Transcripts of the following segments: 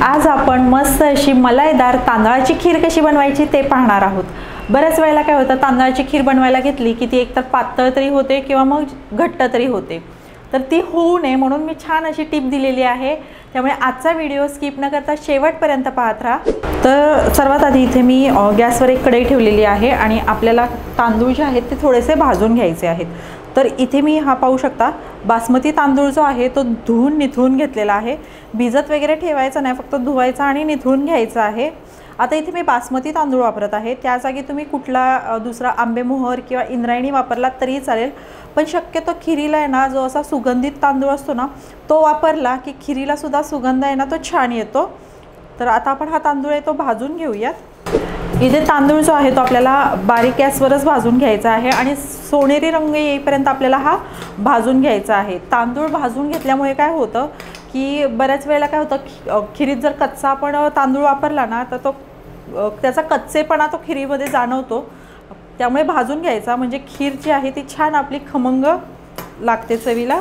आज आपण मस्त अशी मलाईदार तांदळाची खीर कशी बनवायची ते पाहणार आहोत। बऱ्याच वेळेला काय होतं, तांदळाची खीर बनवायला घेतली की ती एकतर पातळ तरी होते किंवा मग घट्ट तरी होते। तर ती होऊ नये म्हणून मी छान अशी टिप दिलेली आहे, त्यामुळे आजचा व्हिडिओ स्किप न करता शेवटपर्यंत पाहत राहा। तर सर्वात आधी इथे मी गॅसवर एक कढई ठेवलेली आहे आणि आपल्याला तांदूळ जे आहेत ते थोडेसे भाजून घ्यायचे आहेत। तर इथे मी हा पाहू शकता बासमती तांदूळ जो आहे तो धुवून निथळून घेतलेला आहे। भिजत वगैरे ठेवायचा नाही, फक्त धुवायचा आणि निथळून घ्यायचा आहे। आता इथे मी बासमती तांदूळ वापरत आहे, त्या जागी तुम्ही कुठला दुसरा आंबेमोहर किंवा इंद्रायणी वापरलात तरी चालेल, पण शक्यतो खिरीला आहे ना जो असा सुगंधित तांदूळ असतो ना तो वापरला की खिरीला सुद्धा सुगंध आहे ना तो छान येतो। तर आता आपण हा तांदूळ आहे तो भाजून घेऊयात। इथे तांदूळ जो आहे तो आपल्याला बारीक गॅसवरच भाजून घ्यायचा आहे आणि सोनेरी रंग येईपर्यंत आपल्याला हा भाजून घ्यायचा आहे। तांदूळ भाजून घेतल्यामुळे काय होतं की बऱ्याच वेळेला काय होतं, खिरीत जर कच्चा आपण तांदूळ वापरला ना तर तो त्याचा कच्चेपणा तो खिरीमध्ये जाणवतो, त्यामुळे भाजून घ्यायचा म्हणजे खीर जी आहे ती छान आपली खमंग लागते चवीला।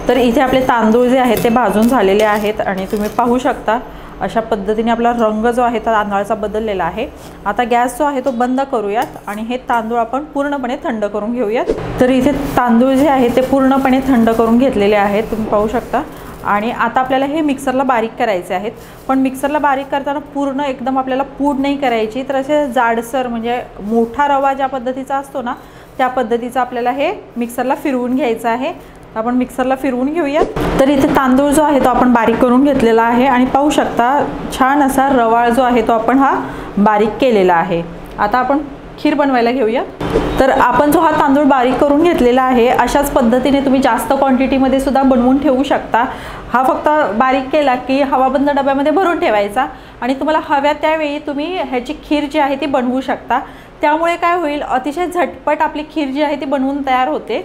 तर इथे आपले तांदूळ जे आहेत ते भाजून झालेले आहेत आणि तुम्ही पाहू शकता अशा पद्धतीने आपला रंग जो आहे तो तांदळाचा बदललेला आहे। आता गॅस जो आहे तो बंद करूयात आणि हे तांदूळ आपण पूर्णपणे थंड करून घेऊयात। तर इथे तांदूळ जे आहे ते पूर्णपणे थंड करून घेतलेले आहेत, तुम्ही पाहू शकता। आणि आता आपल्याला हे मिक्सरला बारीक करायचे आहेत, पण मिक्सरला बारीक करताना पूर्ण एकदम आपल्याला पूड नाही करायची, तर असे जाडसर म्हणजे मोठा रवा ज्या पद्धतीचा असतो ना त्या पद्धतीचा आपल्याला हे मिक्सरला फिरवून घ्यायचं आहे। आपण मिक्सरला फिरवून घेऊया। तर इथे तांदूळ जो आहे तो आपण बारीक करून घेतलेला आहे आणि पाहू शकता छान असा रवाळ जो आहे तो आपण हा बारीक केलेला आहे। आता आपण खीर बनवायला घेऊया। तर आपण जो हा तांदूळ बारीक करून घेतलेला आहे अशाच पद्धतीने तुम्ही जास्त क्वांटिटीमध्ये सुद्धा बनवून ठेवू शकता। हा फक्त बारीक केला की हवाबंद डब्यामध्ये भरून ठेवायचा आणि तुम्हाला हव्या त्यावेळी तुम्ही ह्याची खीर जी आहे ती बनवू शकता। त्यामुळे काय होईल, अतिशय झटपट आपली खीर जी आहे ती बनवून तयार होते।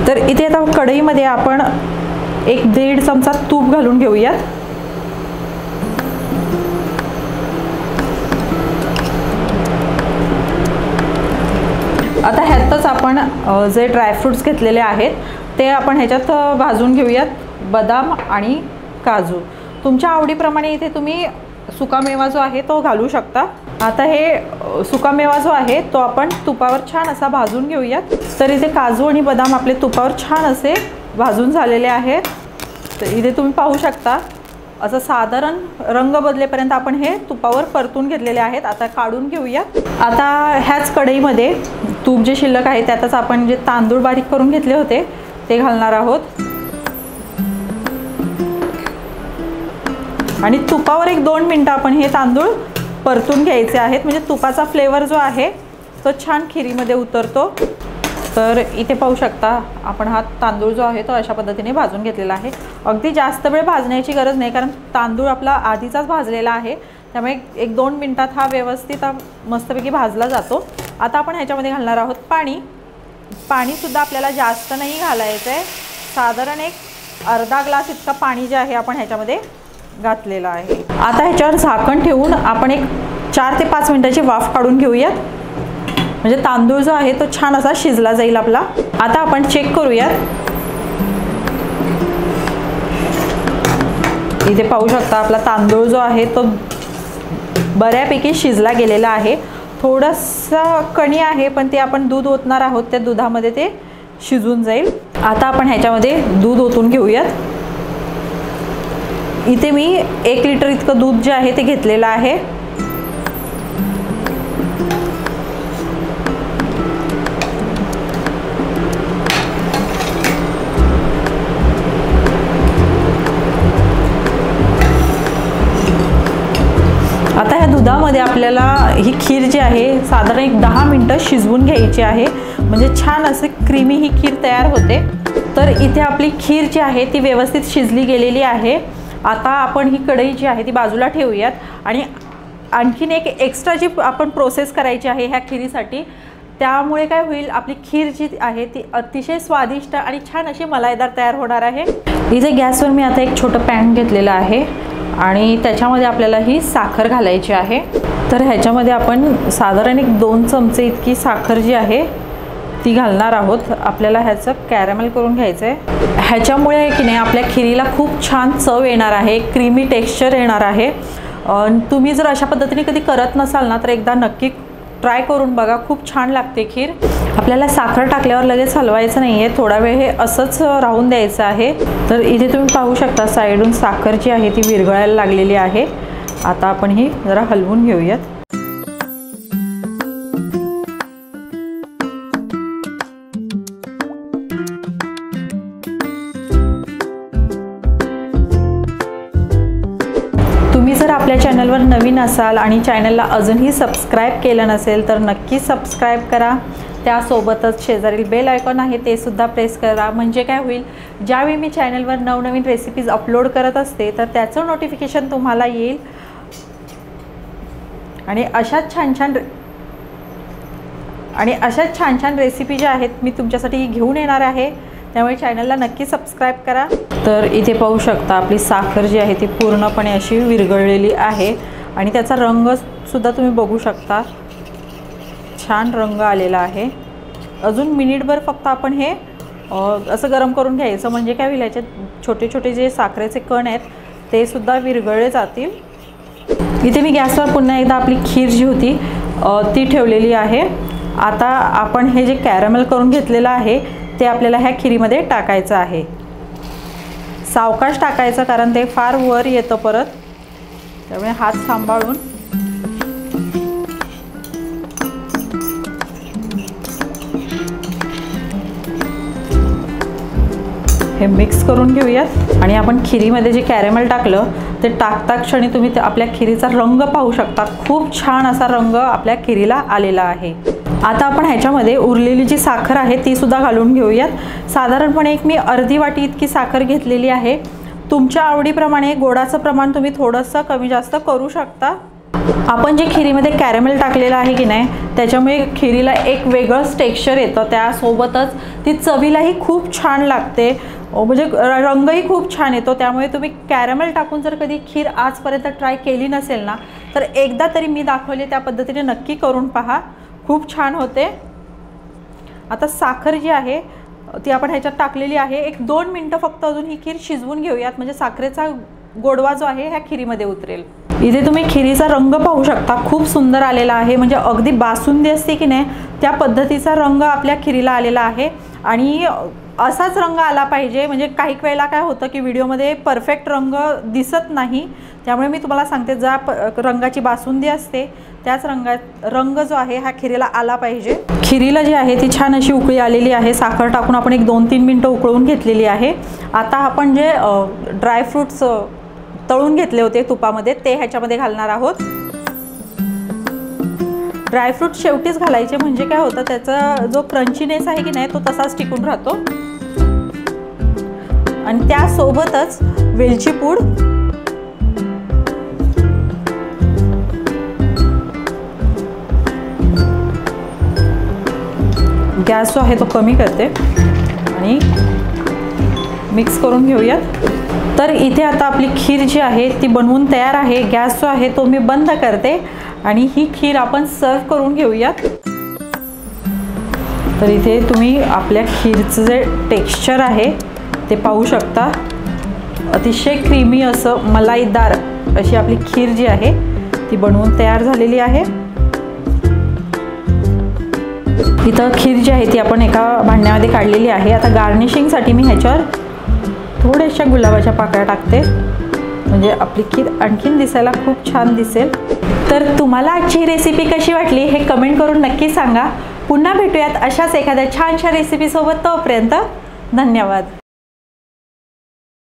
तर इथे आता कढईमध्ये आपण 1-1.5 चमचा तूप घालून घेऊयात। आता ह्यातच आपण जे ड्रायफ्रूट्स घेतलेले आहेत ते आपण ह्याच्यात भाजून घेऊयात, बदाम आणि काजू। तुमच्या आवडीप्रमाणे इथे तुम्ही सुकामेवा जो आहे तो घालू शकता। आता हे सुकामेवा जो आहे तो आपण तुपावर छान असा भाजून घेऊयात। तर इथे काजू आणि बदाम आपले तुपावर छान असे भाजून झालेले आहेत। तर इथे तुम्ही पाहू शकता असं साधारण रंग बदलेपर्यंत आपण हे तुपावर परतून घेतलेले आहेत। आता काढून घेऊया। आता ह्याच कढईमध्ये तूप जे शिल्लक आहे त्यातच आपण जे तांदूळ बारीक करून घेतले होते ते घालणार आहोत आणि तुपावर 1-2 मिनिटं आपण हे तांदूळ परतून घ्यायचे आहेत, म्हणजे तुपाचा फ्लेवर जो आहे तो छान खिरीमध्ये उतरतो। तर इथे पाहू शकता आपण हा तांदूळ जो आहे तो अशा पद्धतीने भाजून घेतलेला आहे। अगदी जास्त वेळ भाजण्याची गरज नाही, कारण तांदूळ आपला आधीचाच भाजलेला आहे, त्यामुळे 1-2 मिनिटात हा व्यवस्थित मस्तपैकी भाजला जातो। आता आपण ह्याच्यामध्ये घालणार आहोत पाणी। पाणीसुद्धा आपल्याला जास्त नाही घालायचं आहे, साधारण एक अर्धा ग्लास इतका पाणी जे आहे आपण ह्याच्यामध्ये घातलेलं आहे। आता ह्याच्यावर झाकण ठेवून आपण एक 4 ते 5 मिनिटाची वाफ काढून घेऊयात, म्हणजे तांदूळ जो आहे तो छान असा शिजला जाईल आपला। आता आपण चेक करूयात। इथे पाहू शकता आपला तांदूळ जो आहे तो बऱ्यापैकी शिजला गेलेला आहे। थोडंसं कणी आहे, पण ते आपण दूध ओतणार आहोत, त्या दुधामध्ये ते शिजून जाईल। आता आपण ह्याच्यामध्ये दूध ओतून घेऊयात। इथे मी 1 लिटर इतकं दूध जे आहे ते घेतलेलं आहे। आता ह्या दुधामध्ये आपल्याला ही खीर जी आहे साधारण एक 10 मिनिटं शिजवून घ्यायची आहे, म्हणजे छान असे क्रीमी ही खीर तयार होते। तर इथे आपली खीर जी आहे ती व्यवस्थित शिजली गेलेली आहे। आता आपण ही कढई जी आहे ती बाजूला ठेवूयात आणि आणखीन एक एक्स्ट्रा जी आपण प्रोसेस करायची आहे ह्या खिरीसाठी, त्यामुळे काय होईल, आपली खीर जी आहे ती अतिशय स्वादिष्ट आणि छान अशी मलाईदार तयार होणार आहे। इथे गॅसवर मी आता एक छोटं पॅन घेतलेलं आहे आणि त्याच्यामध्ये आपल्याला ही साखर घालायची आहे। तर ह्याच्यामध्ये आपण साधारण एक 2 चमचे इतकी साखर जी आहे ती घालणार आहोत। आपल्याला ह्याचं कॅरमेल करून घ्यायचं आहे। ह्याच्यामुळे की नाही आपल्या खिरीला खूप छान चव येणार आहे, क्रीमी टेक्स्चर येणार आहे। तुम्ही जर अशा पद्धतीने कधी करत नसाल ना तर एकदा नक्की ट्राय करून बघा, खूप छान लागते खीर। आपल्याला साखर टाकल्यावर लगेच हलवायचं नाही आहे, थोडा वेळ हे असंच राहून द्यायचं आहे। तर इथे तुम्ही पाहू शकता साईडून साखर जी आहे ती विरघळायला लागलेली आहे। आता आपण ही जरा हलवून घेऊयात। तुम्ही जर आपल्या चॅनलवर नवीन असाल आणि चॅनलला अजूनही सबस्क्राईब केलं नसेल तर नक्की सबस्क्राईब करा। त्यासोबतच शेजारील बेल आयकॉन आहे ते सुद्धा प्रेस करा, म्हणजे काय होईल, ज्यावेळी मी चॅनलवर नवनवीन रेसिपीज अपलोड करत असते तर त्याचं नोटिफिकेशन तुम्हाला येईल। आणि अशाच छान छान रेसिपी ज्या आहेत मी तुमच्यासाठी घेऊन येणार आहे, त्यामुळे चॅनलला नक्की सबस्क्राईब करा। तर इथे पाहू शकता आपली साखर जी आहे ती पूर्णपणे अशी विरघळलेली आहे आणि त्याचा रंग सुद्धा तुम्ही बघू शकता, छान रंग आलेला आहे। अजून मिनिटभर फक्त आपण हे असं गरम करून घ्यायचं, म्हणजे काय होईल, याचे छोटे छोटे जे साखरेचे कण आहेत ते सुद्धा विरघळले जातील। इथे मी गॅसवर पुन्हा एकदा आपली खीर जी होती ती ठेवलेली आहे। आता आपण हे जे कॅरमेल करून घेतलेलं आहे ते आपल्याला ह्या खिरीमध्ये टाकायचं आहे। सावकाश टाकायचं, कारण ते फार वर येतं परत, त्यामुळे हात सांभाळून हे मिक्स करून घेऊयात। आणि आपण खिरीमध्ये जे कॅरमेल टाकलं ते टाकता क्षणी तुम्ही आपल्या खिरीचा रंग पाहू शकता, खूप छान असा रंग आपल्या खिरीला आलेला आहे। आता आपण ह्याच्यामध्ये उरलेली जी साखर आहे ती सुद्धा घालून घेऊयात। साधारणपणे मी अर्धी वाटी इतकी साखर घेतलेली आहे। तुमच्या आवडीप्रमाणे गोडाचं प्रमाण तुम्ही थोडंसं कमी जास्त करू शकता। आपण जे खिरीमध्ये कॅरमेल टाकलेलं आहे की नाही, त्याच्यामुळे खिरीला एक वेगळंच टेक्स्चर येतं, त्यासोबतच ती चवीलाही खूप छान लागते, म्हणजे रंगही खूप छान येतो। त्यामुळे तुम्ही कॅरमेल टाकून जर कधी खीर आजपर्यंत ट्राय केली नसेल ना तर एकदा तरी मी दाखवले त्या पद्धतीने नक्की करून पहा, खूप छान होते। आता साखर जी आहे ती आपण ह्याच्यात टाकलेली आहे। 1-2 मिनटं फक्त अजून ही खीर शिजवून घेऊयात, म्हणजे साखरेचा गोडवा जो आहे ह्या खिरीमध्ये उतरेल। इथे तुम्ही खिरीचा रंग पाहू शकता, खूप सुंदर आलेला आहे, म्हणजे अगदी बासुंदी असते की नाही त्या पद्धतीचा रंग आपल्या खिरीला आलेला आहे। आणि असाच रंग आला पाहिजे, म्हणजे काही वेळेला काय होतं की व्हिडिओमध्ये परफेक्ट रंग दिसत नाही, त्यामुळे मी तुम्हाला सांगते ज्या रंगाची बासुंदी असते त्याच रंग जो आहे ह्या खिरीला आला पाहिजे। खिरीला जी आहे ती छान अशी उकळी आलेली आहे, साखर टाकून आपण 1-2-3 मिनटं उकळून घेतलेली आहे। आता आपण जे ड्रायफ्रूट्स तळून घेतले होते तुपामध्ये ते ह्याच्यामध्ये घालणार आहोत। ड्रायफ्रूट शेवटीच घालायचे, म्हणजे काय होतं, त्याचा जो क्रंचीनेस आहे की नाही तो तसाच टिकून राहतो। आणि त्यासोबतच वेलची पूड, गॅस जो आहे तो कमी करते आणि मिक्स करून घेऊयात। तर इथे आता आपली खीर जी आहे ती बनवून तयार आहे। गॅस जो आहे तो मी बंद करते आणि ही खीर आपण सर्व करून घेऊयात। तर इथे तुम्ही आपल्या खीरचं जे टेक्स्चर आहे ते पाहू शकता, अतिशय क्रीमी असं मलाईदार अशी आपली खीर जी आहे ती बनवून तयार झालेली आहे। इथं खीर जी आहे ती आपण एका भांड्यामध्ये काढलेली आहे। आता गार्निशिंगसाठी मी ह्याच्यावर थोड्याशा गुलाबाच्या पाकळ्या टाकते, म्हणजे आपली खीर आणखीन दिसायला खूप छान दिसेल। तर तुम्हाला आजची रेसिपी कशी वाटली हे कमेंट करून नक्की सांगा। पुन्हा भेटूयात अशाच एखाद्या छानशा रेसिपीसोबत, तोपर्यंत धन्यवाद।